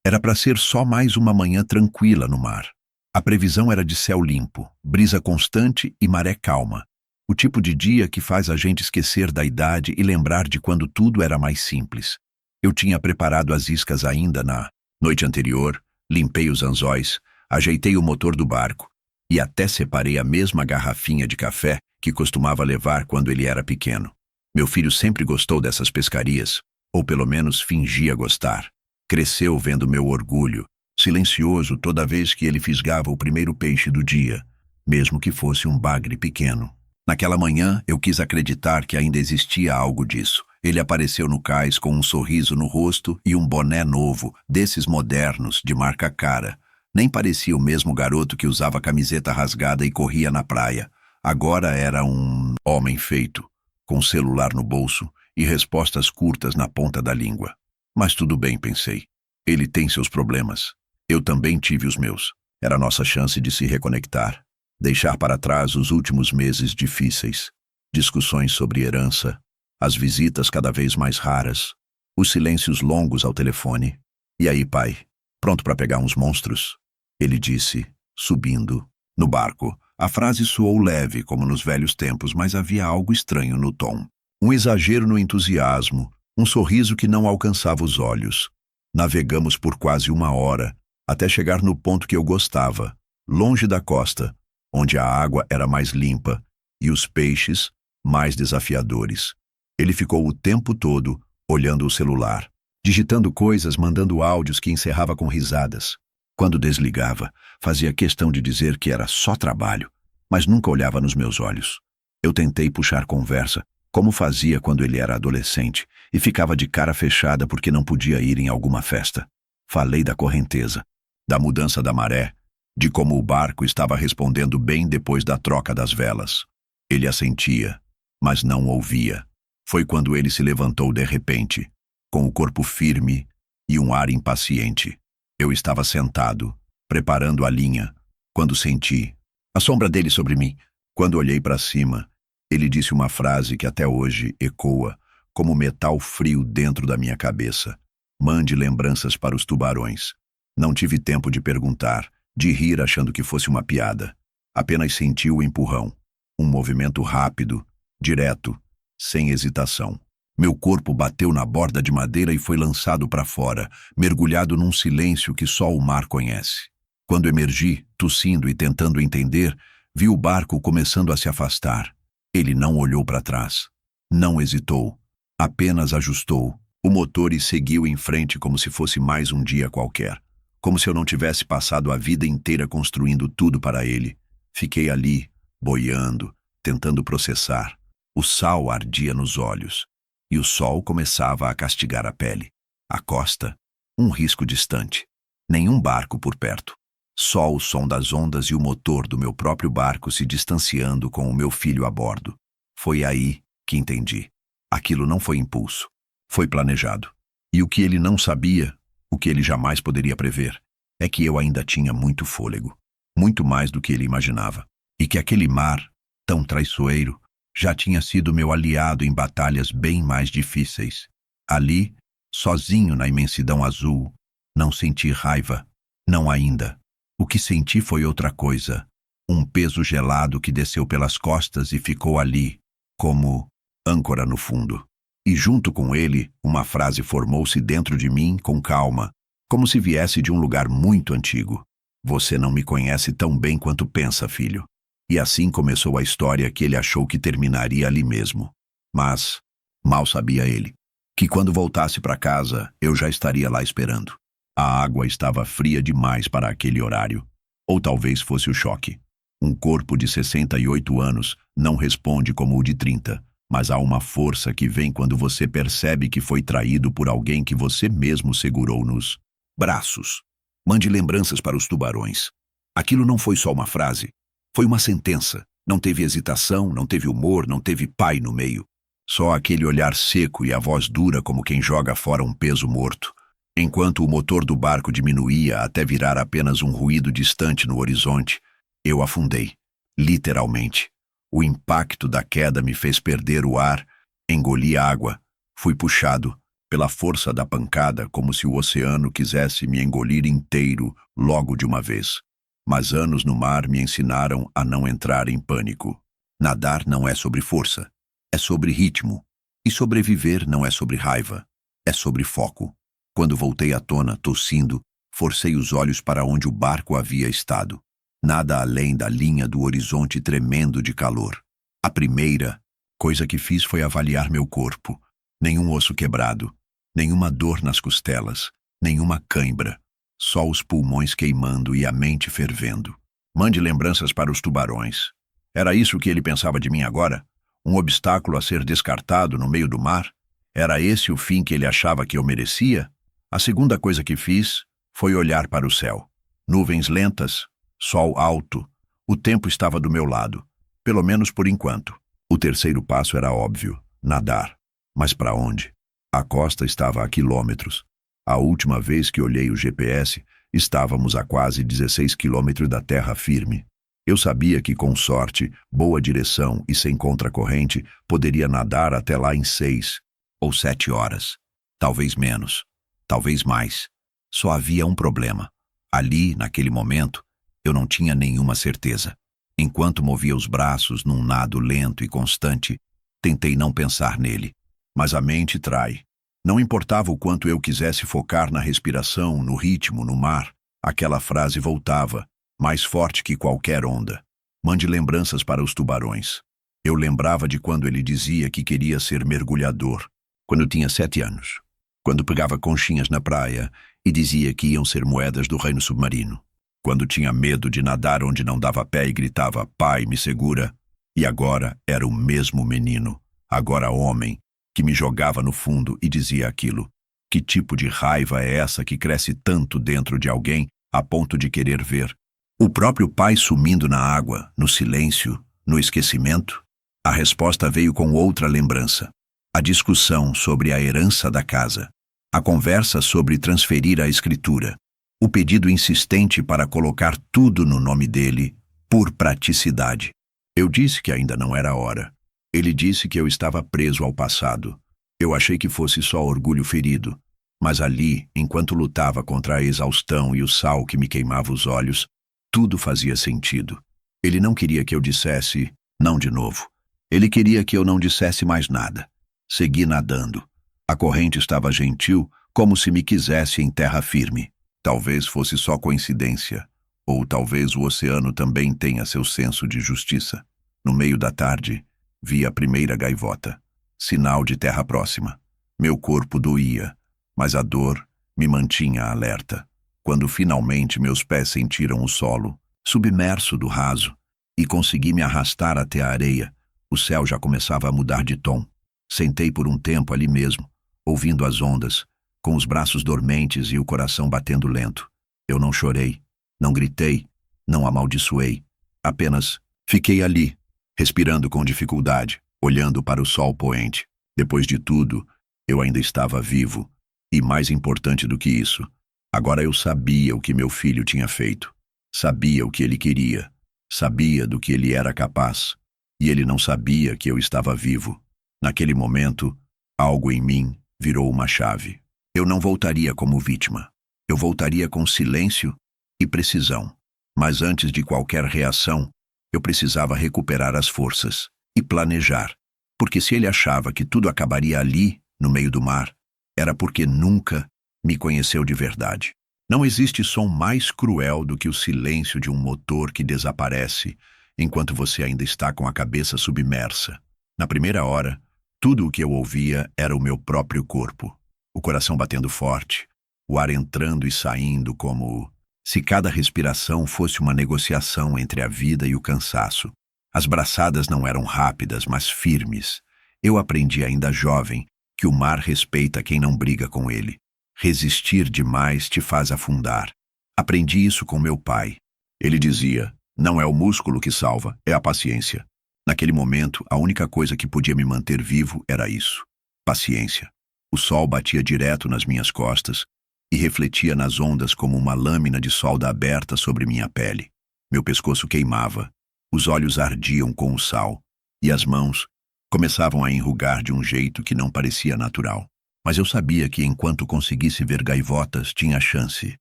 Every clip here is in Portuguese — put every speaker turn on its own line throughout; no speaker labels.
Era para ser só mais uma manhã tranquila no mar. A previsão era de céu limpo, brisa constante e maré calma. O tipo de dia que faz a gente esquecer da idade e lembrar de quando tudo era mais simples. Eu tinha preparado as iscas ainda na noite anterior, limpei os anzóis, ajeitei o motor do barco e até separei a mesma garrafinha de café que costumava levar quando ele era pequeno. Meu filho sempre gostou dessas pescarias, ou pelo menos fingia gostar. Cresceu vendo meu orgulho, silencioso toda vez que ele fisgava o primeiro peixe do dia, mesmo que fosse um bagre pequeno. Naquela manhã, eu quis acreditar que ainda existia algo disso. Ele apareceu no cais com um sorriso no rosto e um boné novo, desses modernos, de marca cara. Nem parecia o mesmo garoto que usava camiseta rasgada e corria na praia. Agora era um homem feito, com celular no bolso e respostas curtas na ponta da língua. Mas tudo bem, pensei. Ele tem seus problemas. Eu também tive os meus. Era nossa chance de se reconectar. Deixar para trás os últimos meses difíceis. Discussões sobre herança. As visitas cada vez mais raras. Os silêncios longos ao telefone. E aí, pai? Pronto para pegar uns monstros? Ele disse, subindo. No barco. A frase soou leve, como nos velhos tempos, mas havia algo estranho no tom. Um exagero no entusiasmo. Um sorriso que não alcançava os olhos. Navegamos por quase 1 hora, até chegar no ponto que eu gostava, longe da costa, onde a água era mais limpa e os peixes mais desafiadores. Ele ficou o tempo todo olhando o celular, digitando coisas, mandando áudios que encerrava com risadas. Quando desligava, fazia questão de dizer que era só trabalho, mas nunca olhava nos meus olhos. Eu tentei puxar conversa, como fazia quando ele era adolescente, e ficava de cara fechada porque não podia ir em alguma festa. Falei da correnteza, da mudança da maré, de como o barco estava respondendo bem depois da troca das velas. Ele assentia, mas não ouvia. Foi quando ele se levantou de repente, com o corpo firme e um ar impaciente. Eu estava sentado, preparando a linha, quando senti a sombra dele sobre mim. Quando olhei para cima, ele disse uma frase que até hoje ecoa como metal frio dentro da minha cabeça. Mande lembranças para os tubarões. Não tive tempo de perguntar, de rir achando que fosse uma piada. Apenas senti o empurrão. Um movimento rápido, direto, sem hesitação. Meu corpo bateu na borda de madeira e foi lançado para fora, mergulhado num silêncio que só o mar conhece. Quando emergi, tossindo e tentando entender, vi o barco começando a se afastar. Ele não olhou para trás. Não hesitou. Apenas ajustou o motor e seguiu em frente como se fosse mais um dia qualquer. Como se eu não tivesse passado a vida inteira construindo tudo para ele. Fiquei ali, boiando, tentando processar. O sal ardia nos olhos. E o sol começava a castigar a pele. A costa, um risco distante. Nenhum barco por perto. Só o som das ondas e o motor do meu próprio barco se distanciando com o meu filho a bordo. Foi aí que entendi. Aquilo não foi impulso. Foi planejado. E o que ele não sabia, o que ele jamais poderia prever, é que eu ainda tinha muito fôlego. Muito mais do que ele imaginava. E que aquele mar, tão traiçoeiro, já tinha sido meu aliado em batalhas bem mais difíceis. Ali, sozinho na imensidão azul, não senti raiva. Não ainda. O que senti foi outra coisa. Um peso gelado que desceu pelas costas e ficou ali, como âncora no fundo. E junto com ele, uma frase formou-se dentro de mim com calma, como se viesse de um lugar muito antigo. Você não me conhece tão bem quanto pensa, filho. E assim começou a história que ele achou que terminaria ali mesmo. Mas, mal sabia ele, que quando voltasse para casa, eu já estaria lá esperando. A água estava fria demais para aquele horário. Ou talvez fosse o choque. Um corpo de 68 anos não responde como o de 30, mas há uma força que vem quando você percebe que foi traído por alguém que você mesmo segurou nos braços. Mande lembranças para os tubarões. Aquilo não foi só uma frase. Foi uma sentença. Não teve hesitação, não teve humor, não teve pai no meio. Só aquele olhar seco e a voz dura como quem joga fora um peso morto. Enquanto o motor do barco diminuía até virar apenas um ruído distante no horizonte, eu afundei, literalmente. O impacto da queda me fez perder o ar, engoli água, fui puxado, pela força da pancada, como se o oceano quisesse me engolir inteiro logo de uma vez. Mas anos no mar me ensinaram a não entrar em pânico. Nadar não é sobre força, é sobre ritmo. E sobreviver não é sobre raiva, é sobre foco. Quando voltei à tona, tossindo, forcei os olhos para onde o barco havia estado. Nada além da linha do horizonte tremendo de calor. A primeira coisa que fiz foi avaliar meu corpo. Nenhum osso quebrado, nenhuma dor nas costelas, nenhuma cãibra. Só os pulmões queimando e a mente fervendo. Mande lembranças para os tubarões. Era isso que ele pensava de mim agora? Um obstáculo a ser descartado no meio do mar? Era esse o fim que ele achava que eu merecia? A segunda coisa que fiz foi olhar para o céu. Nuvens lentas, sol alto. O tempo estava do meu lado, pelo menos por enquanto. O terceiro passo era óbvio, nadar. Mas para onde? A costa estava a quilômetros. A última vez que olhei o GPS, estávamos a quase 16 quilômetros da terra firme. Eu sabia que, com sorte, boa direção e sem contracorrente, poderia nadar até lá em 6 ou 7 horas. Talvez menos, talvez mais. Só havia um problema. Ali, naquele momento, eu não tinha nenhuma certeza. Enquanto movia os braços num nado lento e constante, tentei não pensar nele. Mas a mente trai. Não importava o quanto eu quisesse focar na respiração, no ritmo, no mar, aquela frase voltava, mais forte que qualquer onda. Mande lembranças para os tubarões. Eu lembrava de quando ele dizia que queria ser mergulhador, quando tinha 7 anos. Quando pegava conchinhas na praia e dizia que iam ser moedas do reino submarino. Quando tinha medo de nadar onde não dava pé e gritava, pai, me segura. E agora era o mesmo menino, agora homem, que me jogava no fundo e dizia aquilo. Que tipo de raiva é essa que cresce tanto dentro de alguém a ponto de querer ver? O próprio pai sumindo na água, no silêncio, no esquecimento? A resposta veio com outra lembrança. A discussão sobre a herança da casa. A conversa sobre transferir a escritura. O pedido insistente para colocar tudo no nome dele, por praticidade. Eu disse que ainda não era hora. Ele disse que eu estava preso ao passado. Eu achei que fosse só orgulho ferido. Mas ali, enquanto lutava contra a exaustão e o sal que me queimava os olhos, tudo fazia sentido. Ele não queria que eu dissesse, não de novo. Ele queria que eu não dissesse mais nada. Segui nadando. A corrente estava gentil, como se me quisesse em terra firme. Talvez fosse só coincidência. Ou talvez o oceano também tenha seu senso de justiça. No meio da tarde, vi a primeira gaivota. Sinal de terra próxima. Meu corpo doía, mas a dor me mantinha alerta. Quando finalmente meus pés sentiram o solo, submerso do raso, e consegui me arrastar até a areia, o céu já começava a mudar de tom. Sentei por um tempo ali mesmo, ouvindo as ondas, com os braços dormentes e o coração batendo lento. Eu não chorei, não gritei, não amaldiçoei. Apenas fiquei ali, respirando com dificuldade, olhando para o sol poente. Depois de tudo, eu ainda estava vivo. E mais importante do que isso, agora eu sabia o que meu filho tinha feito. Sabia o que ele queria. Sabia do que ele era capaz. E ele não sabia que eu estava vivo. Naquele momento, algo em mim virou uma chave. Eu não voltaria como vítima. Eu voltaria com silêncio e precisão. Mas antes de qualquer reação, eu precisava recuperar as forças e planejar. Porque se ele achava que tudo acabaria ali, no meio do mar, era porque nunca me conheceu de verdade. Não existe som mais cruel do que o silêncio de um motor que desaparece enquanto você ainda está com a cabeça submersa. Na primeira hora, tudo o que eu ouvia era o meu próprio corpo. O coração batendo forte, o ar entrando e saindo como se cada respiração fosse uma negociação entre a vida e o cansaço. As braçadas não eram rápidas, mas firmes. Eu aprendi ainda jovem que o mar respeita quem não briga com ele. Resistir demais te faz afundar. Aprendi isso com meu pai. Ele dizia, não é o músculo que salva, é a paciência. Naquele momento, a única coisa que podia me manter vivo era isso. Paciência. O sol batia direto nas minhas costas e refletia nas ondas como uma lâmina de solda aberta sobre minha pele. Meu pescoço queimava, os olhos ardiam com o sal, e as mãos começavam a enrugar de um jeito que não parecia natural. Mas eu sabia que enquanto conseguisse ver gaivotas, tinha chance.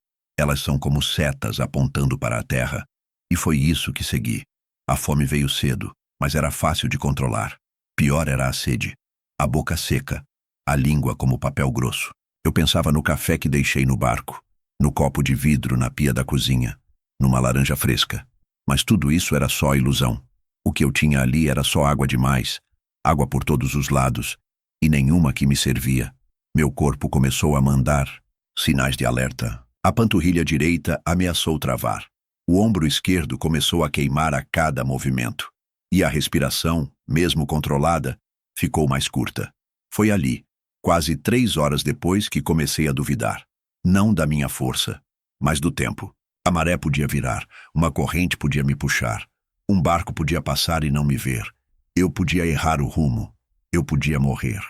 Elas são como setas apontando para a terra. E foi isso que segui. A fome veio cedo, mas era fácil de controlar. Pior era a sede. A boca seca, a língua como papel grosso. Eu pensava no café que deixei no barco, no copo de vidro na pia da cozinha, numa laranja fresca. Mas tudo isso era só ilusão. O que eu tinha ali era só água demais, água por todos os lados, e nenhuma que me servia. Meu corpo começou a mandar sinais de alerta. A panturrilha direita ameaçou travar. O ombro esquerdo começou a queimar a cada movimento. E a respiração, mesmo controlada, ficou mais curta. Foi ali, quase 3 horas depois, que comecei a duvidar. Não da minha força, mas do tempo. A maré podia virar, uma corrente podia me puxar, um barco podia passar e não me ver. Eu podia errar o rumo, eu podia morrer.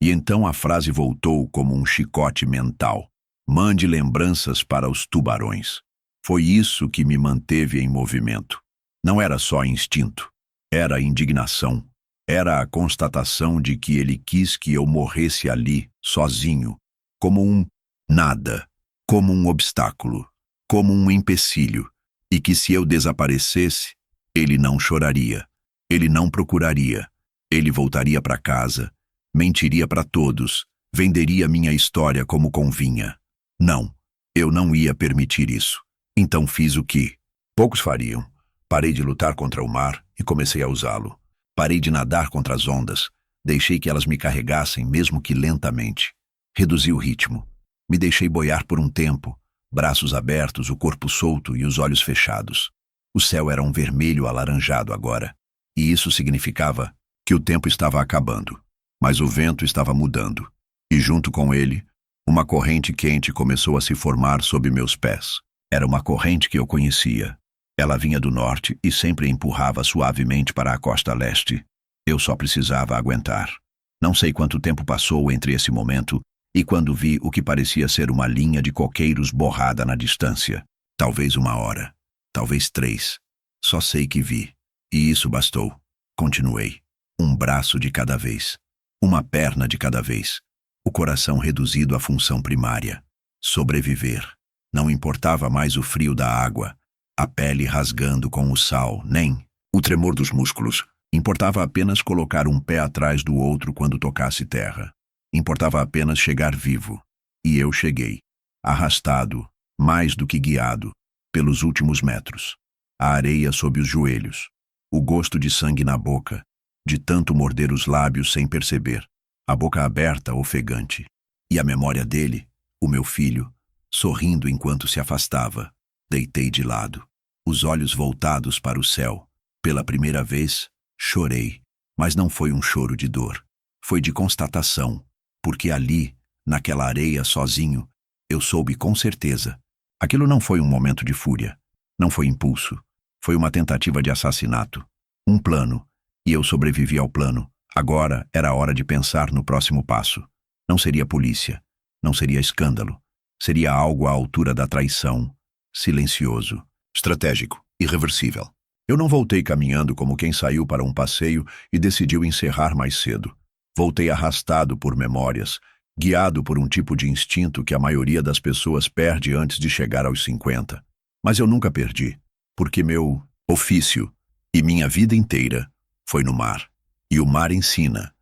E então a frase voltou como um chicote mental. Mande lembranças para os tubarões. Foi isso que me manteve em movimento. Não era só instinto, era indignação. Era a constatação de que ele quis que eu morresse ali, sozinho, como um nada, como um obstáculo, como um empecilho, e que se eu desaparecesse, ele não choraria, ele não procuraria, ele voltaria para casa, mentiria para todos, venderia minha história como convinha. Não, eu não ia permitir isso. Então fiz o que poucos fariam. Parei de lutar contra o mar e comecei a usá-lo. Parei de nadar contra as ondas. Deixei que elas me carregassem, mesmo que lentamente. Reduzi o ritmo. Me deixei boiar por um tempo, braços abertos, o corpo solto e os olhos fechados. O céu era um vermelho alaranjado agora, e isso significava que o tempo estava acabando. Mas o vento estava mudando, e junto com ele, uma corrente quente começou a se formar sob meus pés. Era uma corrente que eu conhecia. Ela vinha do norte e sempre empurrava suavemente para a costa leste. Eu só precisava aguentar. Não sei quanto tempo passou entre esse momento e quando vi o que parecia ser uma linha de coqueiros borrada na distância. Talvez 1 hora, talvez 3. Só sei que vi. E isso bastou. Continuei. Um braço de cada vez. Uma perna de cada vez. O coração reduzido à função primária. Sobreviver. Não importava mais o frio da água, a pele rasgando com o sal, nem o tremor dos músculos. Importava apenas colocar um pé atrás do outro quando tocasse terra. Importava apenas chegar vivo. E eu cheguei, arrastado, mais do que guiado, pelos últimos metros. A areia sob os joelhos, o gosto de sangue na boca, de tanto morder os lábios sem perceber, a boca aberta, ofegante. E a memória dele, o meu filho, sorrindo enquanto se afastava. Deitei de lado, os olhos voltados para o céu. Pela primeira vez, chorei, mas não foi um choro de dor. Foi de constatação, porque ali, naquela areia sozinho, eu soube com certeza. Aquilo não foi um momento de fúria, não foi impulso, foi uma tentativa de assassinato. Um plano, e eu sobrevivi ao plano. Agora era a hora de pensar no próximo passo. Não seria polícia, não seria escândalo. Seria algo à altura da traição, silencioso, estratégico, irreversível. Eu não voltei caminhando como quem saiu para um passeio e decidiu encerrar mais cedo. Voltei arrastado por memórias, guiado por um tipo de instinto que a maioria das pessoas perde antes de chegar aos 50. Mas eu nunca perdi, porque meu ofício e minha vida inteira foi no mar. E o mar ensina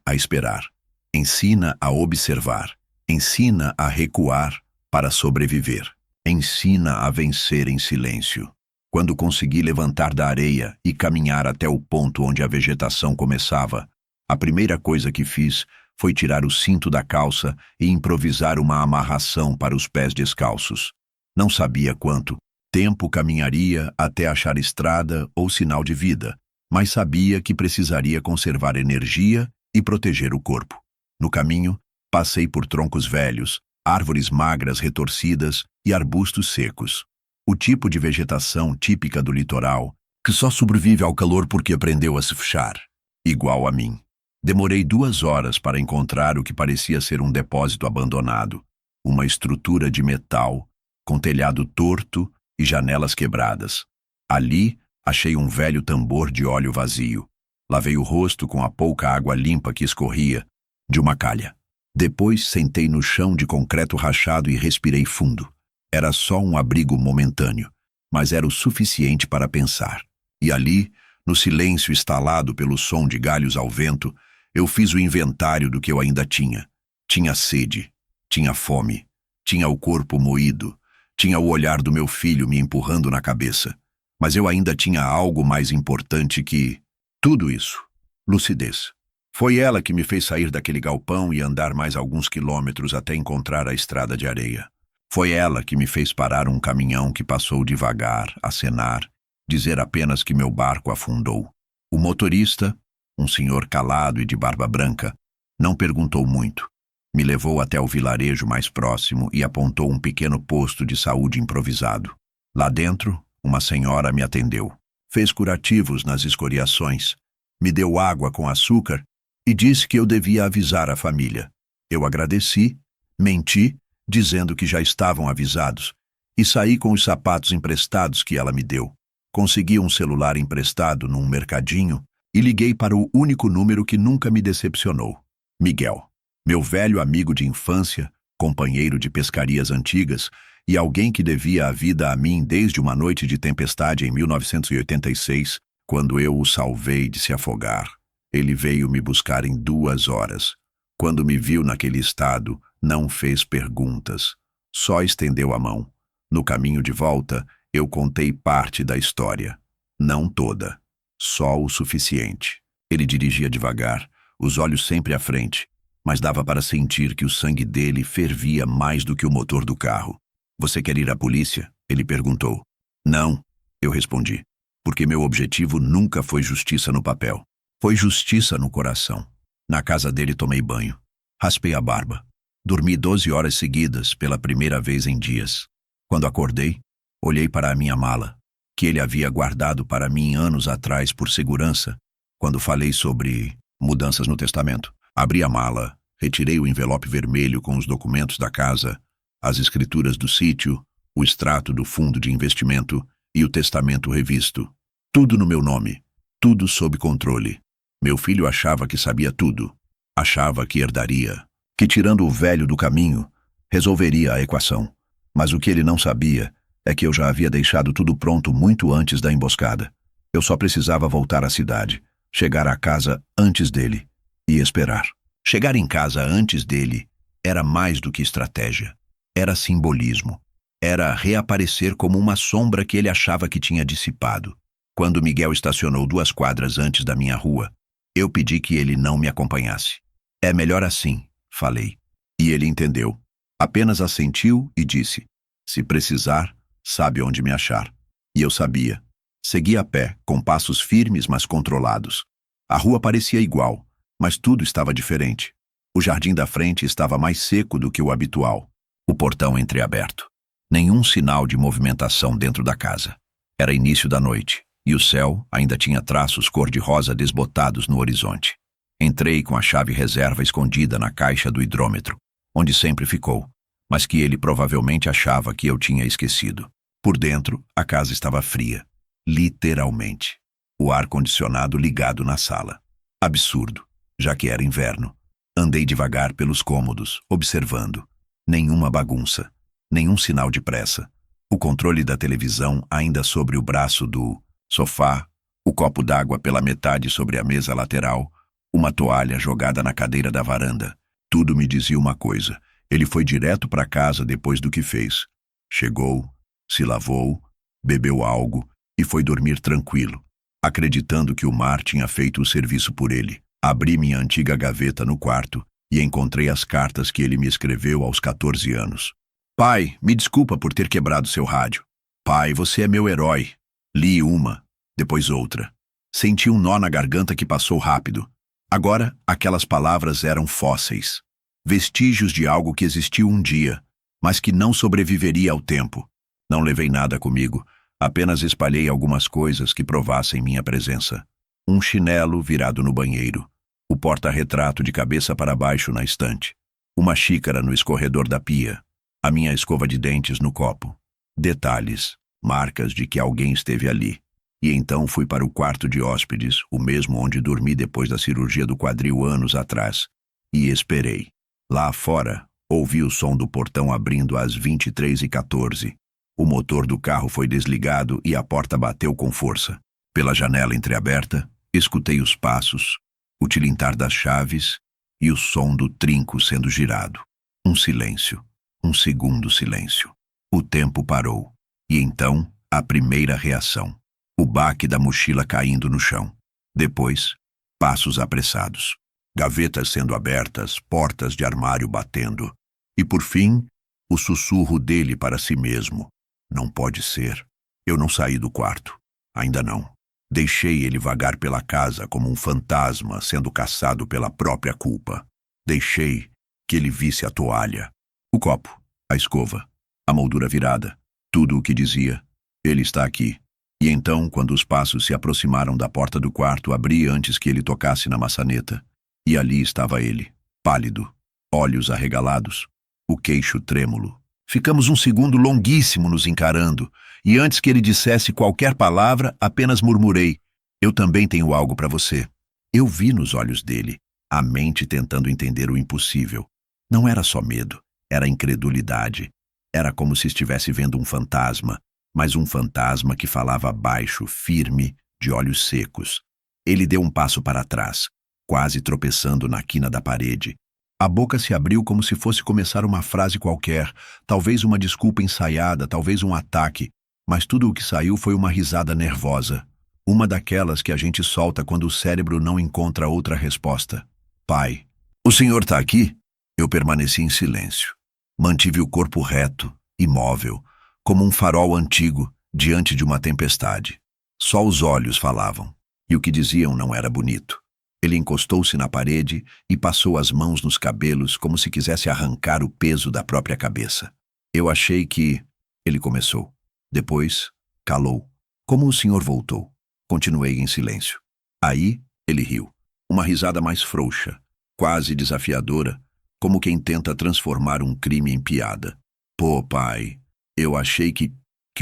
a esperar, ensina a observar, ensina a recuar para sobreviver, ensina a vencer em silêncio. Quando consegui levantar da areia e caminhar até o ponto onde a vegetação começava, a primeira coisa que fiz foi tirar o cinto da calça e improvisar uma amarração para os pés descalços. Não sabia quanto tempo caminharia até achar estrada ou sinal de vida, mas sabia que precisaria conservar energia e proteger o corpo. No caminho, passei por troncos velhos, árvores magras retorcidas e arbustos secos. O tipo de vegetação típica do litoral, que só sobrevive ao calor porque aprendeu a se fechar, igual a mim. Demorei 2 horas para encontrar o que parecia ser um depósito abandonado, uma estrutura de metal, com telhado torto e janelas quebradas. Ali, achei um velho tambor de óleo vazio. Lavei o rosto com a pouca água limpa que escorria de uma calha. Depois sentei no chão de concreto rachado e respirei fundo. Era só um abrigo momentâneo, mas era o suficiente para pensar. E ali, no silêncio estalado pelo som de galhos ao vento, eu fiz o inventário do que eu ainda tinha. Tinha sede, tinha fome, tinha o corpo moído, tinha o olhar do meu filho me empurrando na cabeça. Mas eu ainda tinha algo mais importante que tudo isso: lucidez. Foi ela que me fez sair daquele galpão e andar mais alguns quilômetros até encontrar a estrada de areia. Foi ela que me fez parar um caminhão que passou devagar, acenar, dizer apenas que meu barco afundou. O motorista, um senhor calado e de barba branca, não perguntou muito. Me levou até o vilarejo mais próximo e apontou um pequeno posto de saúde improvisado. Lá dentro, uma senhora me atendeu. Fez curativos nas escoriações, me deu água com açúcar e disse que eu devia avisar a família. Eu agradeci, menti, dizendo que já estavam avisados, e saí com os sapatos emprestados que ela me deu. Consegui um celular emprestado num mercadinho e liguei para o único número que nunca me decepcionou: Miguel, meu velho amigo de infância, companheiro de pescarias antigas e alguém que devia a vida a mim desde uma noite de tempestade em 1986, quando eu o salvei de se afogar. Ele veio me buscar em 2 horas. Quando me viu naquele estado, não fez perguntas, só estendeu a mão. No caminho de volta, eu contei parte da história. Não toda, só o suficiente. Ele dirigia devagar, os olhos sempre à frente, mas dava para sentir que o sangue dele fervia mais do que o motor do carro. Você quer ir à polícia? Ele perguntou. Não, eu respondi, porque meu objetivo nunca foi justiça no papel. Foi justiça no coração. Na casa dele tomei banho. Raspei a barba. Dormi 12 horas seguidas pela primeira vez em dias. Quando acordei, olhei para a minha mala, que ele havia guardado para mim anos atrás por segurança, quando falei sobre mudanças no testamento. Abri a mala, retirei o envelope vermelho com os documentos da casa, as escrituras do sítio, o extrato do fundo de investimento e o testamento revisto. Tudo no meu nome, tudo sob controle. Meu filho achava que sabia tudo, achava que herdaria, que tirando o velho do caminho, resolveria a equação. Mas o que ele não sabia é que eu já havia deixado tudo pronto muito antes da emboscada. Eu só precisava voltar à cidade, chegar à casa antes dele e esperar. Chegar em casa antes dele era mais do que estratégia. Era simbolismo. Era reaparecer como uma sombra que ele achava que tinha dissipado. Quando Miguel estacionou 2 quadras antes da minha rua, eu pedi que ele não me acompanhasse. É melhor assim, falei. E ele entendeu. Apenas assentiu e disse: se precisar, sabe onde me achar. E eu sabia. Segui a pé, com passos firmes, mas controlados. A rua parecia igual, mas tudo estava diferente. O jardim da frente estava mais seco do que o habitual. O portão entreaberto. Nenhum sinal de movimentação dentro da casa. Era início da noite, e o céu ainda tinha traços cor-de-rosa desbotados no horizonte. Entrei com a chave reserva escondida na caixa do hidrômetro, onde sempre ficou, mas que ele provavelmente achava que eu tinha esquecido. Por dentro, a casa estava fria. Literalmente. O ar-condicionado ligado na sala. Absurdo, já que era inverno. Andei devagar pelos cômodos, observando. Nenhuma bagunça, nenhum sinal de pressa. O controle da televisão ainda sobre o braço do sofá, o copo d'água pela metade sobre a mesa lateral, uma toalha jogada na cadeira da varanda. Tudo me dizia uma coisa: ele foi direto para casa depois do que fez. Chegou, se lavou, bebeu algo e foi dormir tranquilo, acreditando que o mar tinha feito o serviço por ele. Abri minha antiga gaveta no quarto e encontrei as cartas que ele me escreveu aos 14 anos. Pai, me desculpa por ter quebrado seu rádio. Pai, você é meu herói. Li uma, depois outra. Senti um nó na garganta que passou rápido. Agora, aquelas palavras eram fósseis. Vestígios de algo que existiu um dia, mas que não sobreviveria ao tempo. Não levei nada comigo, apenas espalhei algumas coisas que provassem minha presença. Um chinelo virado no banheiro, o porta-retrato de cabeça para baixo na estante, uma xícara no escorredor da pia, a minha escova de dentes no copo. Detalhes, marcas de que alguém esteve ali. E então fui para o quarto de hóspedes, o mesmo onde dormi depois da cirurgia do quadril anos atrás, e esperei. Lá fora, ouvi o som do portão abrindo às 23h14. O motor do carro foi desligado e a porta bateu com força. Pela janela entreaberta, escutei os passos, o tilintar das chaves e o som do trinco sendo girado. Um silêncio. Um segundo silêncio. O tempo parou. E então, a primeira reação. O baque da mochila caindo no chão. Depois, passos apressados. Gavetas sendo abertas, portas de armário batendo. E por fim, o sussurro dele para si mesmo. Não pode ser. Eu não saí do quarto. Ainda não. Deixei ele vagar pela casa como um fantasma sendo caçado pela própria culpa. Deixei que ele visse a toalha, o copo, a escova, a moldura virada, tudo o que dizia. Ele está aqui. E então, quando os passos se aproximaram da porta do quarto, abri antes que ele tocasse na maçaneta. E ali estava ele, pálido, olhos arregalados, o queixo trêmulo. Ficamos um segundo longuíssimo nos encarando, e antes que ele dissesse qualquer palavra, apenas murmurei: eu também tenho algo para você. Eu vi nos olhos dele, a mente tentando entender o impossível. Não era só medo, era incredulidade. Era como se estivesse vendo um fantasma, mas um fantasma que falava baixo, firme, de olhos secos. Ele deu um passo para trás, quase tropeçando na quina da parede. A boca se abriu como se fosse começar uma frase qualquer, talvez uma desculpa ensaiada, talvez um ataque, mas tudo o que saiu foi uma risada nervosa. Uma daquelas que a gente solta quando o cérebro não encontra outra resposta. Pai, o senhor está aqui? Eu permaneci em silêncio. Mantive o corpo reto, imóvel, como um farol antigo diante de uma tempestade. Só os olhos falavam, e o que diziam não era bonito. Ele encostou-se na parede e passou as mãos nos cabelos como se quisesse arrancar o peso da própria cabeça. Eu achei que... Ele começou. Depois, calou. Como o senhor voltou? Continuei em silêncio. Aí, ele riu. Uma risada mais frouxa, quase desafiadora, como quem tenta transformar um crime em piada. Pô, pai, eu achei que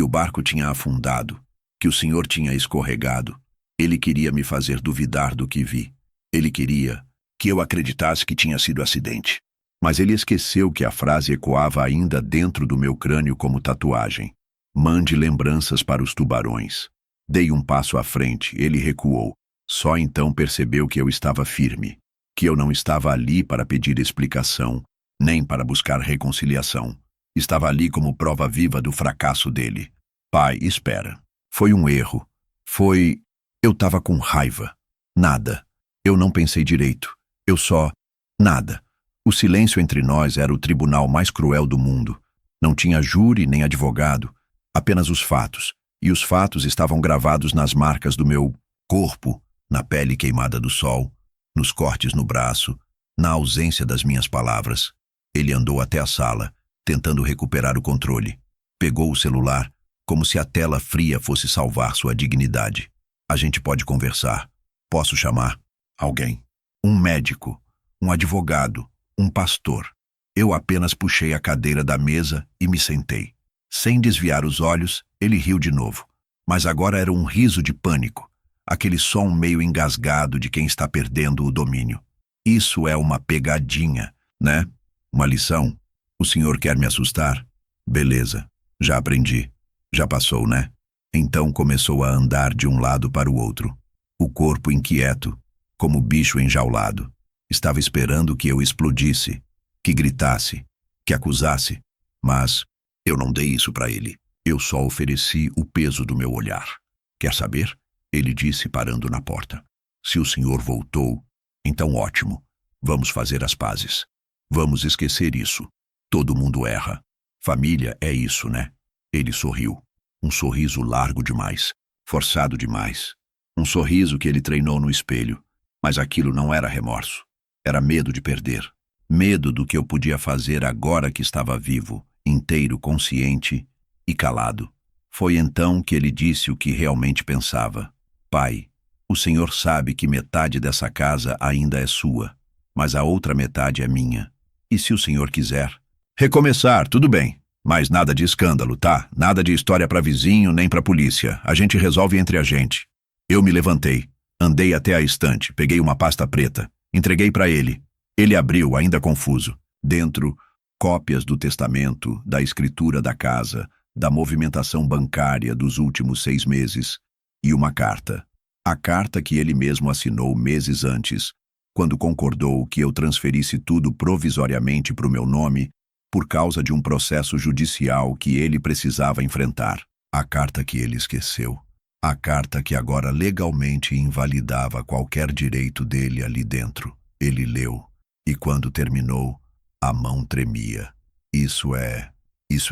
o barco tinha afundado, que o senhor tinha escorregado. Ele queria me fazer duvidar do que vi. Ele queria que eu acreditasse que tinha sido acidente. Mas ele esqueceu que a frase ecoava ainda dentro do meu crânio como tatuagem. Mande lembranças para os tubarões. Dei um passo à frente, ele recuou. Só então percebeu que eu estava firme, que eu não estava ali para pedir explicação, nem para buscar reconciliação. Estava ali como prova viva do fracasso dele. Pai, espera. Foi um erro. Eu estava com raiva. Nada. Eu não pensei direito. Eu só... Nada. O silêncio entre nós era o tribunal mais cruel do mundo. Não tinha júri nem advogado. Apenas os fatos. E os fatos estavam gravados nas marcas do meu corpo, na pele queimada do sol, nos cortes no braço, na ausência das minhas palavras. Ele andou até a sala, tentando recuperar o controle. Pegou o celular, como se a tela fria fosse salvar sua dignidade. A gente pode conversar. Posso chamar alguém. Um médico, um advogado, um pastor. Eu apenas puxei a cadeira da mesa e me sentei. Sem desviar os olhos, ele riu de novo. Mas agora era um riso de pânico. Aquele som meio engasgado de quem está perdendo o domínio. Isso é uma pegadinha, né? Uma lição. O senhor quer me assustar? Beleza, já aprendi. Já passou, né? Então começou a andar de um lado para o outro. O corpo inquieto, como bicho enjaulado. Estava esperando que eu explodisse, que gritasse, que acusasse. Mas eu não dei isso para ele. Eu só ofereci o peso do meu olhar. Quer saber? Ele disse parando na porta. Se o senhor voltou, então ótimo. Vamos fazer as pazes. Vamos esquecer isso. Todo mundo erra. Família é isso, né? Ele sorriu. Um sorriso largo demais, forçado demais. Um sorriso que ele treinou no espelho. Mas aquilo não era remorso. Era medo de perder. Medo do que eu podia fazer agora que estava vivo, inteiro, consciente e calado. Foi então que ele disse o que realmente pensava. Pai, o senhor sabe que metade dessa casa ainda é sua, mas a outra metade é minha. E se o senhor quiser? Recomeçar, tudo bem. Mas nada de escândalo, tá? Nada de história para vizinho nem para polícia. A gente resolve entre a gente. Eu me levantei, andei até a estante, peguei uma pasta preta, entreguei para ele. Ele abriu, ainda confuso. Dentro, cópias do testamento, da escritura da casa, da movimentação bancária dos últimos 6 meses e uma carta. A carta que ele mesmo assinou meses antes, quando concordou que eu transferisse tudo provisoriamente para o meu nome por causa de um processo judicial que ele precisava enfrentar. A carta que ele esqueceu. A carta que agora legalmente invalidava qualquer direito dele ali dentro. Ele leu, e quando terminou, a mão tremia. Isso é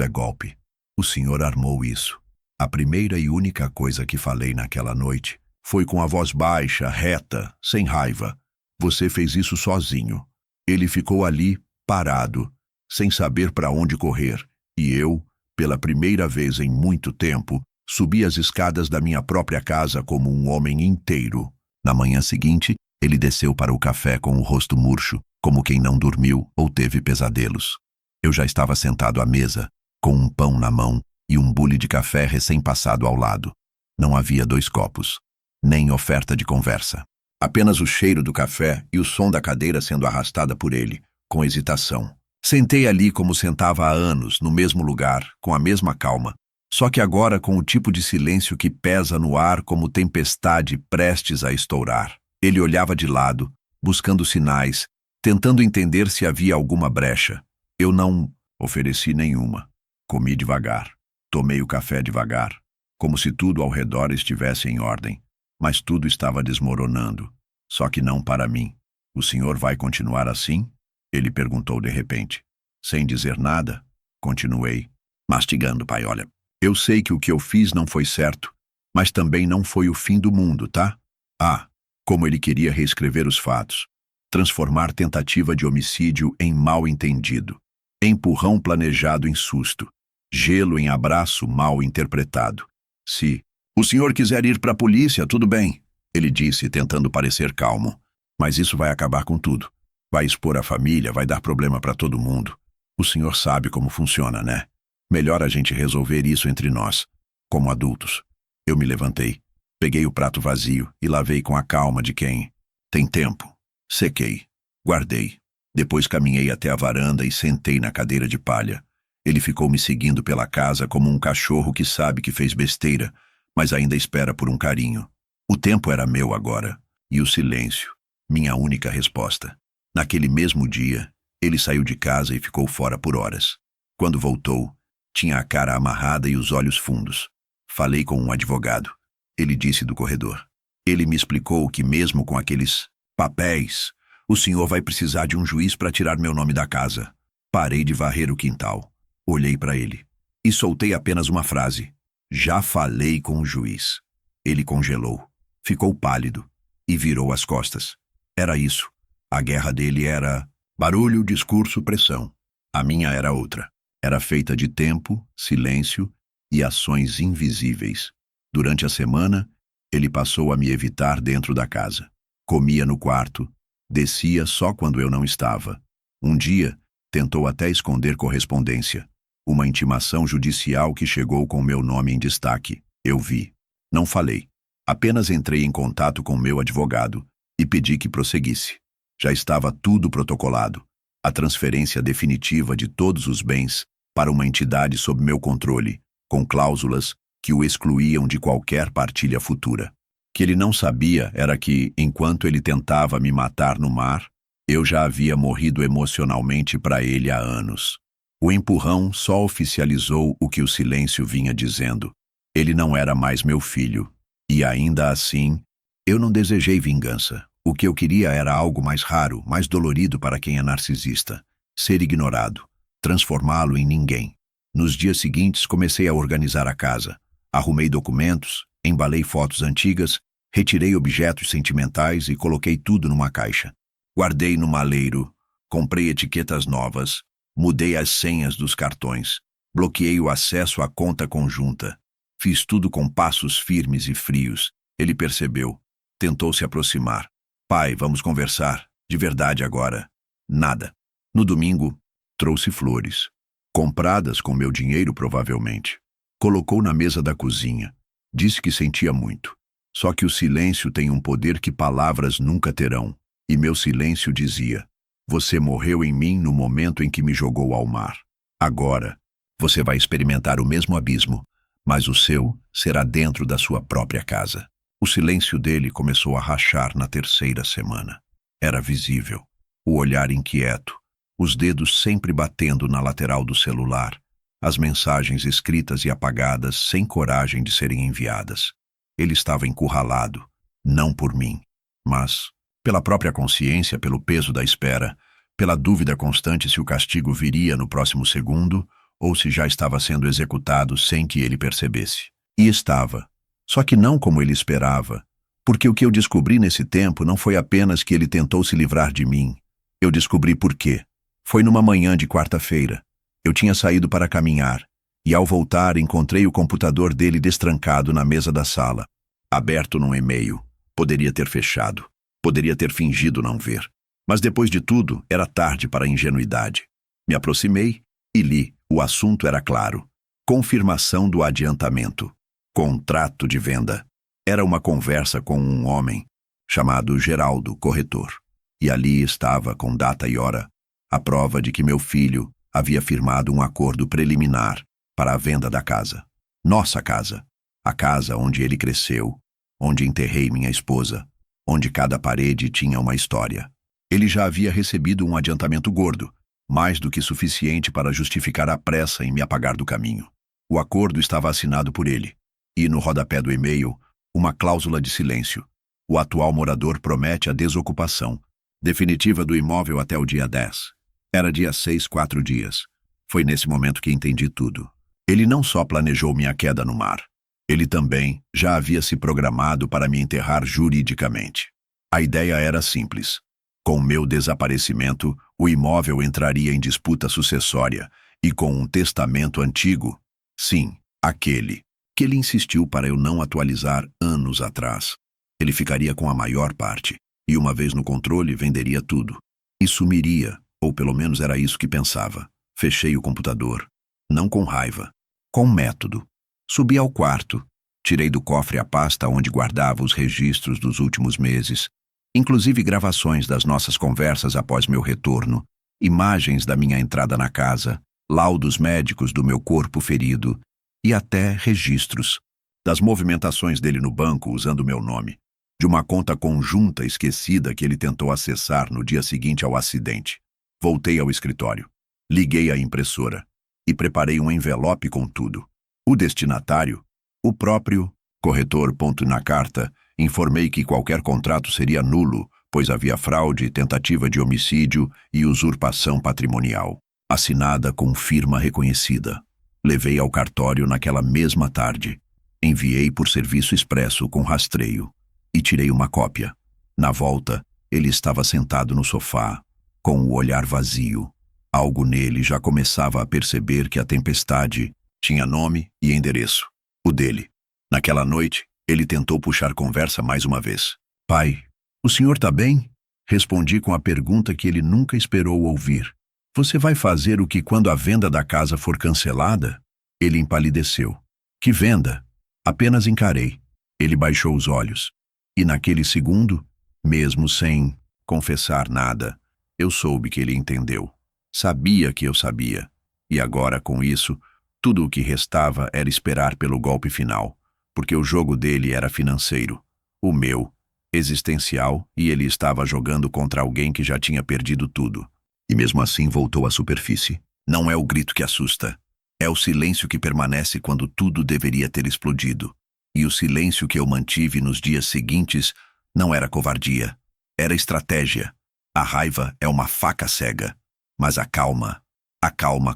golpe. O senhor armou isso. A primeira e única coisa que falei naquela noite foi com a voz baixa, reta, sem raiva. Você fez isso sozinho. Ele ficou ali, parado, sem saber para onde correr, e eu, pela primeira vez em muito tempo, subi as escadas da minha própria casa como um homem inteiro. Na manhã seguinte, ele desceu para o café com o rosto murcho, como quem não dormiu ou teve pesadelos. Eu já estava sentado à mesa, com um pão na mão e um bule de café recém-passado ao lado. Não havia 2 copos, nem oferta de conversa. Apenas o cheiro do café e o som da cadeira sendo arrastada por ele, com hesitação. Sentei ali como sentava há anos, no mesmo lugar, com a mesma calma, só que agora com o tipo de silêncio que pesa no ar como tempestade prestes a estourar. Ele olhava de lado, buscando sinais, tentando entender se havia alguma brecha. Eu não ofereci nenhuma. Comi devagar. Tomei o café devagar, como se tudo ao redor estivesse em ordem. Mas tudo estava desmoronando. Só que não para mim. O senhor vai continuar assim? Ele perguntou de repente. Sem dizer nada, continuei. Mastigando, pai, olha. Eu sei que o que eu fiz não foi certo, mas também não foi o fim do mundo, tá? Ah, como ele queria reescrever os fatos. Transformar tentativa de homicídio em mal-entendido. Empurrão planejado em susto. Gelo em abraço mal interpretado. Se o senhor quiser ir para a polícia, tudo bem, ele disse, tentando parecer calmo. Mas isso vai acabar com tudo. Vai expor a família, vai dar problema para todo mundo. O senhor sabe como funciona, né? Melhor a gente resolver isso entre nós, como adultos. Eu me levantei, peguei o prato vazio e lavei com a calma de quem tem tempo. Sequei, guardei. Depois caminhei até a varanda e sentei na cadeira de palha. Ele ficou me seguindo pela casa como um cachorro que sabe que fez besteira, mas ainda espera por um carinho. O tempo era meu agora, e o silêncio, minha única resposta. Naquele mesmo dia, ele saiu de casa e ficou fora por horas. Quando voltou, tinha a cara amarrada e os olhos fundos. Falei com um advogado. Ele disse do corredor. Ele me explicou que mesmo com aqueles papéis, o senhor vai precisar de um juiz para tirar meu nome da casa. Parei de varrer o quintal. Olhei para ele e soltei apenas uma frase. Já falei com o juiz. Ele congelou, ficou pálido e virou as costas. Era isso. A guerra dele era barulho, discurso, pressão. A minha era outra. Era feita de tempo, silêncio e ações invisíveis. Durante a semana, ele passou a me evitar dentro da casa. Comia no quarto, descia só quando eu não estava. Um dia, tentou até esconder correspondência. Uma intimação judicial que chegou com meu nome em destaque. Eu vi. Não falei. Apenas entrei em contato com meu advogado e pedi que prosseguisse. Já estava tudo protocolado. A transferência definitiva de todos os bens para uma entidade sob meu controle, com cláusulas que o excluíam de qualquer partilha futura. Que ele não sabia era que, enquanto ele tentava me matar no mar, eu já havia morrido emocionalmente para ele há anos. O empurrão só oficializou o que o silêncio vinha dizendo. Ele não era mais meu filho. E ainda assim, eu não desejei vingança. O que eu queria era algo mais raro, mais dolorido para quem é narcisista. Ser ignorado. Transformá-lo em ninguém. Nos dias seguintes, comecei a organizar a casa. Arrumei documentos, embalei fotos antigas, retirei objetos sentimentais e coloquei tudo numa caixa. Guardei no maleiro, comprei etiquetas novas, mudei as senhas dos cartões, bloqueei o acesso à conta conjunta. Fiz tudo com passos firmes e frios. Ele percebeu. Tentou se aproximar. Pai, vamos conversar. De verdade agora. Nada. No domingo, trouxe flores. Compradas com meu dinheiro, provavelmente. Colocou na mesa da cozinha. Disse que sentia muito. Só que o silêncio tem um poder que palavras nunca terão. E meu silêncio dizia: Você morreu em mim no momento em que me jogou ao mar. Agora, você vai experimentar o mesmo abismo, mas o seu será dentro da sua própria casa. O silêncio dele começou a rachar na terceira semana. Era visível. O olhar inquieto, os dedos sempre batendo na lateral do celular, as mensagens escritas e apagadas sem coragem de serem enviadas. Ele estava encurralado, não por mim, mas pela própria consciência, pelo peso da espera, pela dúvida constante se o castigo viria no próximo segundo ou se já estava sendo executado sem que ele percebesse. E estava. Só que não como ele esperava, porque o que eu descobri nesse tempo não foi apenas que ele tentou se livrar de mim. Eu descobri por quê. Foi numa manhã de quarta-feira. Eu tinha saído para caminhar, e ao voltar encontrei o computador dele destrancado na mesa da sala, aberto num e-mail. Poderia ter fechado, poderia ter fingido não ver. Mas depois de tudo, era tarde para a ingenuidade. Me aproximei e li. O assunto era claro. Confirmação do adiantamento. Contrato de venda. Era uma conversa com um homem, chamado Geraldo, corretor. E ali estava, com data e hora, a prova de que meu filho havia firmado um acordo preliminar para a venda da casa. Nossa casa. A casa onde ele cresceu, onde enterrei minha esposa, onde cada parede tinha uma história. Ele já havia recebido um adiantamento gordo, mais do que suficiente para justificar a pressa em me apagar do caminho. O acordo estava assinado por ele, e no rodapé do e-mail, uma cláusula de silêncio. O atual morador promete a desocupação definitiva do imóvel até o dia 10. Era dia 6, 4 dias. Foi nesse momento que entendi tudo. Ele não só planejou minha queda no mar, ele também já havia se programado para me enterrar juridicamente. A ideia era simples. Com meu desaparecimento, o imóvel entraria em disputa sucessória e com um testamento antigo, sim, aquele, que ele insistiu para eu não atualizar anos atrás. Ele ficaria com a maior parte, e uma vez no controle, venderia tudo. E sumiria, ou pelo menos era isso que pensava. Fechei o computador, não com raiva, com método. Subi ao quarto, tirei do cofre a pasta onde guardava os registros dos últimos meses, inclusive gravações das nossas conversas após meu retorno, imagens da minha entrada na casa, laudos médicos do meu corpo ferido e até registros das movimentações dele no banco usando meu nome, de uma conta conjunta esquecida que ele tentou acessar no dia seguinte ao acidente. Voltei ao escritório, liguei a impressora e preparei um envelope com tudo. O destinatário, o próprio corretor. Na carta, informei que qualquer contrato seria nulo, pois havia fraude, tentativa de homicídio e usurpação patrimonial, assinada com firma reconhecida. Levei ao cartório naquela mesma tarde. Enviei por serviço expresso com rastreio e tirei uma cópia. Na volta, ele estava sentado no sofá, com o olhar vazio. Algo nele já começava a perceber que a tempestade tinha nome e endereço, o dele. Naquela noite, ele tentou puxar conversa mais uma vez. Pai, o senhor tá bem? Respondi com a pergunta que ele nunca esperou ouvir. Você vai fazer o que quando a venda da casa for cancelada? Ele empalideceu. Que venda? Apenas encarei. Ele baixou os olhos. E naquele segundo, mesmo sem confessar nada, eu soube que ele entendeu. Sabia que eu sabia. E agora, com isso, tudo o que restava era esperar pelo golpe final, porque o jogo dele era financeiro, o meu, existencial, e ele estava jogando contra alguém que já tinha perdido tudo. E mesmo assim voltou à superfície. Não é o grito que assusta, é o silêncio que permanece quando tudo deveria ter explodido. E o silêncio que eu mantive nos dias seguintes não era covardia, era estratégia. A raiva é uma faca cega, mas a calma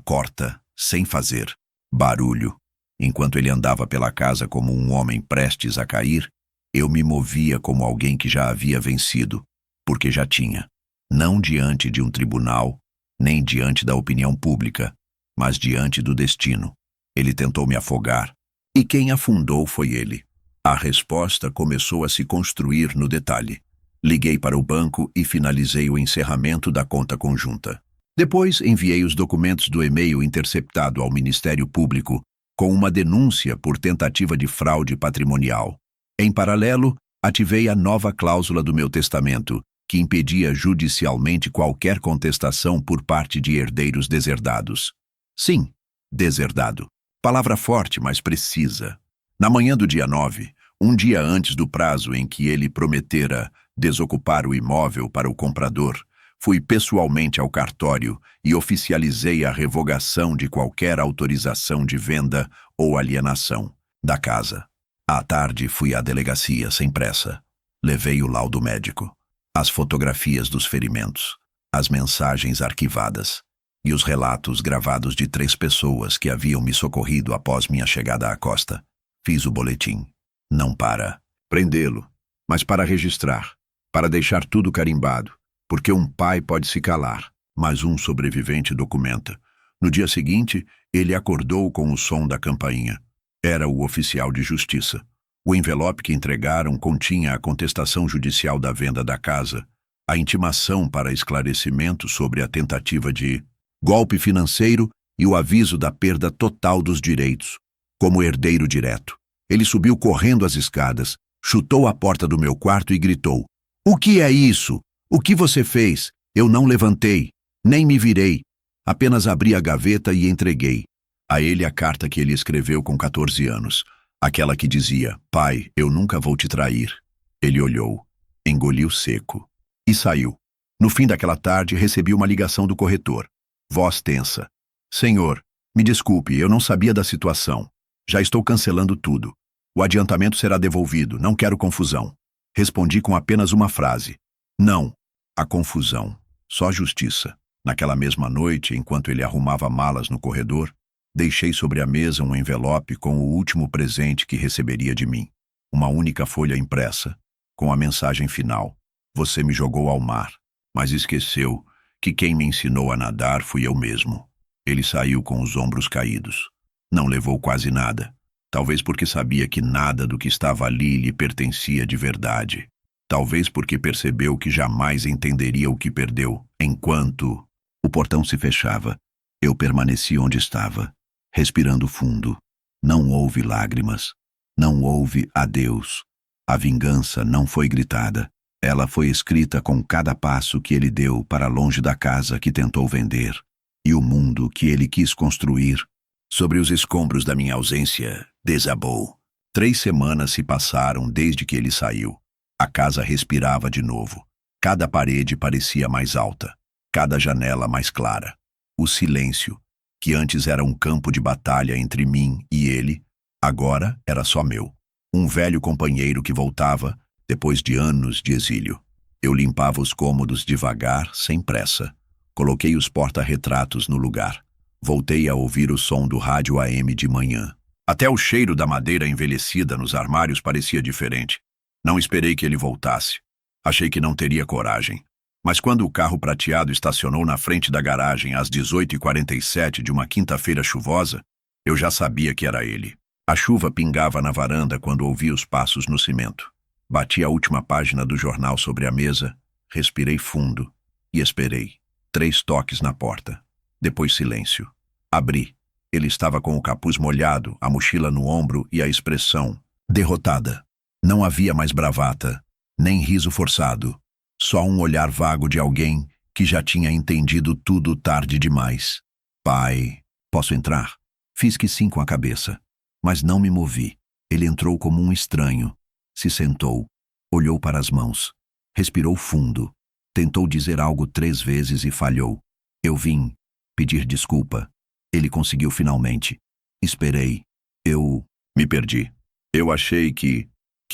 corta sem fazer barulho. Enquanto ele andava pela casa como um homem prestes a cair, eu me movia como alguém que já havia vencido, porque já tinha. Não diante de um tribunal, nem diante da opinião pública, mas diante do destino. Ele tentou me afogar, e quem afundou foi ele. A resposta começou a se construir no detalhe. Liguei para o banco e finalizei o encerramento da conta conjunta. Depois enviei os documentos do e-mail interceptado ao Ministério Público com uma denúncia por tentativa de fraude patrimonial. Em paralelo, ativei a nova cláusula do meu testamento que impedia judicialmente qualquer contestação por parte de herdeiros deserdados. Sim, deserdado. Palavra forte, mas precisa. Na manhã do dia 9, um dia antes do prazo em que ele prometera desocupar o imóvel para o comprador, fui pessoalmente ao cartório e oficializei a revogação de qualquer autorização de venda ou alienação da casa. À tarde fui à delegacia sem pressa. Levei o laudo médico, as fotografias dos ferimentos, as mensagens arquivadas e os relatos gravados de 3 pessoas que haviam me socorrido após minha chegada à costa. Fiz o boletim. Não para prendê-lo, mas para registrar, para deixar tudo carimbado, porque um pai pode se calar, mas um sobrevivente documenta. No dia seguinte, ele acordou com o som da campainha. Era o oficial de justiça. O envelope que entregaram continha a contestação judicial da venda da casa, a intimação para esclarecimento sobre a tentativa de golpe financeiro e o aviso da perda total dos direitos, como herdeiro direto. Ele subiu correndo as escadas, chutou a porta do meu quarto e gritou: "O que é isso? O que você fez?" Eu não levantei, nem me virei. Apenas abri a gaveta e entreguei a ele a carta que ele escreveu com 14 anos. Aquela que dizia: "Pai, eu nunca vou te trair." Ele olhou, engoliu seco e saiu. No fim daquela tarde, recebi uma ligação do corretor. Voz tensa: "Senhor, me desculpe, eu não sabia da situação. Já estou cancelando tudo. O adiantamento será devolvido, não quero confusão." Respondi com apenas uma frase: "Não, a confusão, só justiça." Naquela mesma noite, enquanto ele arrumava malas no corredor, deixei sobre a mesa um envelope com o último presente que receberia de mim. Uma única folha impressa, com a mensagem final: "Você me jogou ao mar, mas esqueceu que quem me ensinou a nadar fui eu mesmo." Ele saiu com os ombros caídos. Não levou quase nada, talvez porque sabia que nada do que estava ali lhe pertencia de verdade. Talvez porque percebeu que jamais entenderia o que perdeu. Enquanto o portão se fechava, eu permaneci onde estava, respirando fundo. Não houve lágrimas, não houve adeus. A vingança não foi gritada. Ela foi escrita com cada passo que ele deu para longe da casa que tentou vender e o mundo que ele quis construir. Sobre os escombros da minha ausência, desabou. 3 semanas se passaram desde que ele saiu. A casa respirava de novo. Cada parede parecia mais alta, cada janela mais clara. O silêncio, que antes era um campo de batalha entre mim e ele, agora era só meu. Um velho companheiro que voltava, depois de anos de exílio. Eu limpava os cômodos devagar, sem pressa. Coloquei os porta-retratos no lugar. Voltei a ouvir o som do rádio AM de manhã. Até o cheiro da madeira envelhecida nos armários parecia diferente. Não esperei que ele voltasse. Achei que não teria coragem. Mas quando o carro prateado estacionou na frente da garagem às 18h47 de uma quinta-feira chuvosa, eu já sabia que era ele. A chuva pingava na varanda quando ouvi os passos no cimento. Bati a última página do jornal sobre a mesa, respirei fundo e esperei. 3 toques na porta. Depois silêncio. Abri. Ele estava com o capuz molhado, a mochila no ombro e a expressão derrotada. Não havia mais bravata, nem riso forçado. Só um olhar vago de alguém que já tinha entendido tudo tarde demais. "Pai, posso entrar?" Fiz que sim com a cabeça, mas não me movi. Ele entrou como um estranho. Se sentou, olhou para as mãos, respirou fundo, tentou dizer algo 3 vezes e falhou. Eu vim pedir desculpa. Ele conseguiu finalmente. Esperei. Eu me perdi. Eu achei que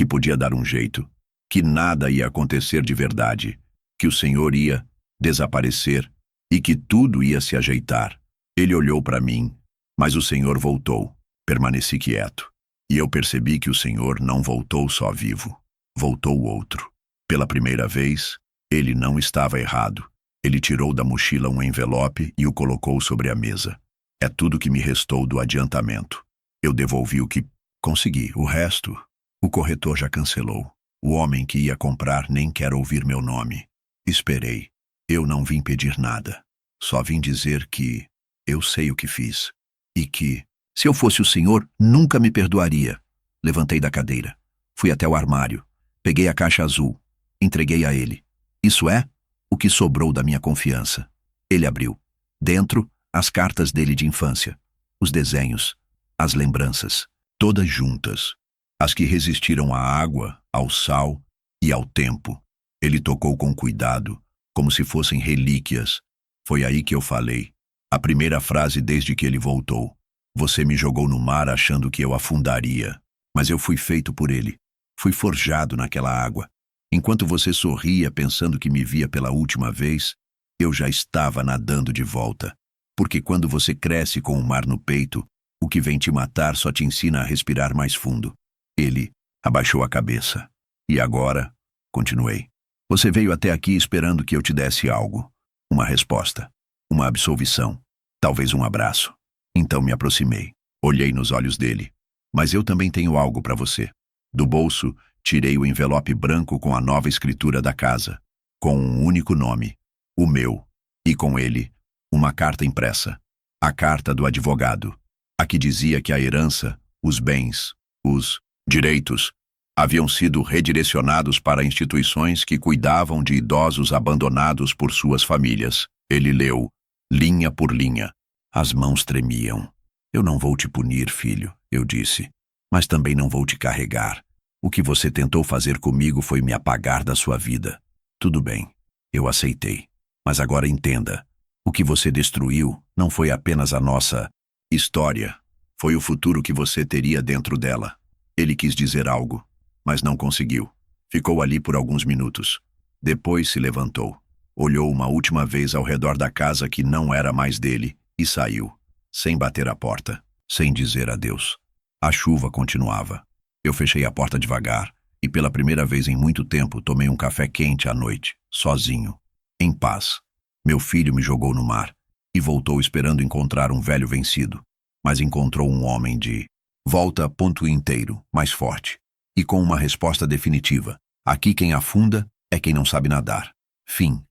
podia dar um jeito, que nada ia acontecer de verdade, que o Senhor ia desaparecer e que tudo ia se ajeitar. Ele olhou para mim, mas o Senhor voltou. Permaneci quieto. E eu percebi que o Senhor não voltou só vivo. Voltou outro. Pela primeira vez, ele não estava errado. Ele tirou da mochila um envelope e o colocou sobre a mesa. É tudo que me restou do adiantamento. Eu devolvi o que consegui. O resto, o corretor já cancelou. O homem que ia comprar nem quer ouvir meu nome. Esperei. Eu não vim pedir nada. Só vim dizer que eu sei o que fiz. E que, se eu fosse o senhor, nunca me perdoaria. Levantei da cadeira. Fui até o armário. Peguei a caixa azul. Entreguei a ele. Isso é o que sobrou da minha confiança. Ele abriu. Dentro, as cartas dele de infância, os desenhos, as lembranças, todas juntas. As que resistiram à água, ao sal e ao tempo. Ele tocou com cuidado, como se fossem relíquias. Foi aí que eu falei. A primeira frase desde que ele voltou. Você me jogou no mar achando que eu afundaria. Mas eu fui feito por ele. Fui forjado naquela água. Enquanto você sorria pensando que me via pela última vez, eu já estava nadando de volta. Porque quando você cresce com o mar no peito, o que vem te matar só te ensina a respirar mais fundo. Ele abaixou a cabeça. E agora, continuei. Você veio até aqui esperando que eu te desse algo. Uma resposta. Uma absolvição. Talvez um abraço. Então me aproximei. Olhei nos olhos dele. Mas eu também tenho algo para você. Do bolso, tirei o envelope branco com a nova escritura da casa. Com um único nome. O meu. E com ele, uma carta impressa. A carta do advogado. A que dizia que a herança, os bens, os direitos, haviam sido redirecionados para instituições que cuidavam de idosos abandonados por suas famílias. Ele leu, linha por linha. As mãos tremiam. Eu não vou te punir, filho, eu disse. Mas também não vou te carregar. O que você tentou fazer comigo foi me apagar da sua vida. Tudo bem, eu aceitei. Mas agora entenda. O que você destruiu não foi apenas a nossa história. Foi o futuro que você teria dentro dela. Ele quis dizer algo, mas não conseguiu. Ficou ali por alguns minutos. Depois se levantou. Olhou uma última vez ao redor da casa que não era mais dele e saiu, sem bater a porta, sem dizer adeus. A chuva continuava. Eu fechei a porta devagar e pela primeira vez em muito tempo tomei um café quente à noite, sozinho, em paz. Meu filho me jogou no mar e voltou esperando encontrar um velho vencido, mas encontrou um homem de volta ponto inteiro, mais forte, e com uma resposta definitiva. Aqui quem afunda é quem não sabe nadar. Fim.